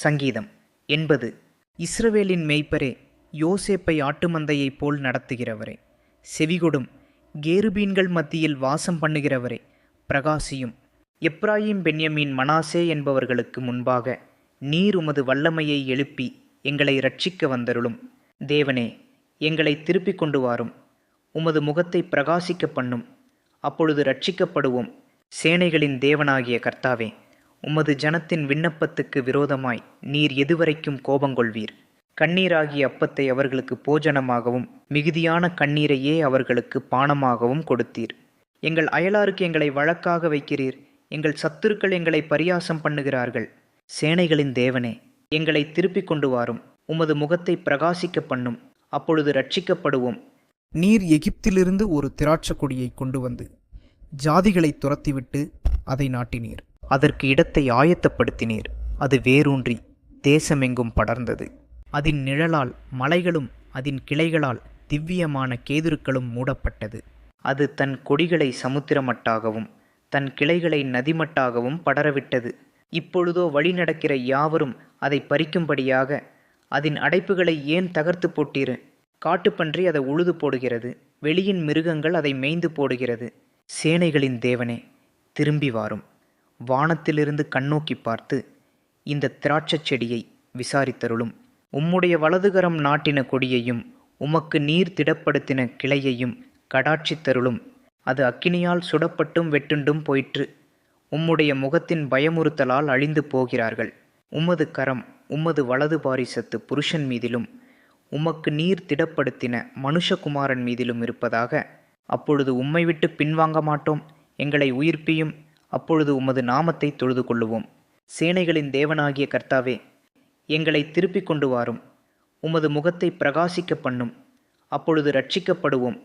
சங்கீதம் 80. இஸ்ரவேலின் மேய்ப்பரே, யோசேப்பை ஆட்டுமந்தையைப் போல் நடத்துகிறவரே, செவிகொடும், கேருபீன்கள் மத்தியில் வாசம் பண்ணுகிறவரே, பிரகாசியும். எப்ராயிம், பென்யமீன், மனாசே என்பவர்களுக்கு முன்பாக நீர் உமது வல்லமையை எழுப்பி எங்களை இரட்சிக்க வந்தருளும். தேவனே, எங்களை திருப்பிக் கொண்டு வாரும். உமது முகத்தை பிரகாசிக்க பண்ணும், அப்பொழுது இரட்சிக்கப்படுவோம். சேனைகளின் தேவனாகிய கர்த்தாவே, உமது ஜனத்தின் விண்ணப்பத்துக்கு விரோதமாய் நீர் எதுவரைக்கும் கோபங்கொள்வீர்? கண்ணீராகிய அப்பத்தை அவர்களுக்கு போஜனமாகவும் மிகுதியான கண்ணீரையே அவர்களுக்கு பானமாகவும் கொடுத்தீர். எங்கள் அயலாருக்கு எங்களை வழக்காக வைக்கிறீர். எங்கள் சத்துருக்கள் எங்களை பரியாசம் பண்ணுகிறார்கள். சேனைகளின் தேவனே, எங்களை திருப்பிக் கொண்டு வாரும். உமது முகத்தை பிரகாசிக்க பண்ணும், அப்பொழுது இரட்சிக்கப்படுவோம். நீர் எகிப்திலிருந்து ஒரு திராட்சை கொடியை கொண்டு வந்து ஜாதிகளை துரத்திவிட்டு அதை நாட்டினீர். அதற்கு இடத்தை ஆயத்தப்படுத்தினீர். அது வேரூன்றி தேசமெங்கும் படர்ந்தது. அதன் நிழலால் மலைகளும் அதன் கிளைகளால் திவ்யமான கேதுருக்களும் மூடப்பட்டது. அது தன் கொடிகளை சமுத்திரமட்டாகவும் தன் கிளைகளை நதிமட்டாகவும் படரவிட்டது. இப்பொழுதோ வழி நடக்கிற யாவரும் அதை பறிக்கும்படியாக அதன் அடைப்புகளை ஏன் தகர்த்து போட்டீர்? காட்டுப்பன்றி அதை உழுது போடுகிறது, வெளியின் மிருகங்கள் அதை மேய்ந்து போடுகிறது. சேனைகளின் தேவனே, திரும்பி வாரும். வானத்திலிருந்து கண்ணோக்கி பார்த்து இந்த திராட்சைச் செடியை விசாரித்தருளும். உம்முடைய வலதுகரம் நாட்டின கொடியையும் உமக்கு நீர் திடப்படுத்தின கிளையையும் கடாட்சித்தருளும். அது அக்கினியால் சுடப்பட்டும் வெட்டுண்டும் போயிற்று. உம்முடைய முகத்தின் பயமுறுத்தலால் அழிந்து போகிறார்கள். உமது கரம் உமது வலது பாரிசத்து புருஷன் மீதிலும் உமக்கு நீர் திடப்படுத்தின மனுஷகுமாரன் மீதிலும் இருப்பதாக. அப்பொழுது உம்மை விட்டு பின்வாங்க மாட்டோம். எங்களை உயிர்ப்பியும், அப்பொழுது உமது நாமத்தை தொழுது கொள்ளுவோம். சேனைகளின் தேவனாகிய கர்த்தாவே, எங்களை திருப்பிக் கொண்டு வாரும். உமது முகத்தை பிரகாசிக்க பண்ணும், அப்பொழுது இரட்சிக்கப்படுவோம்.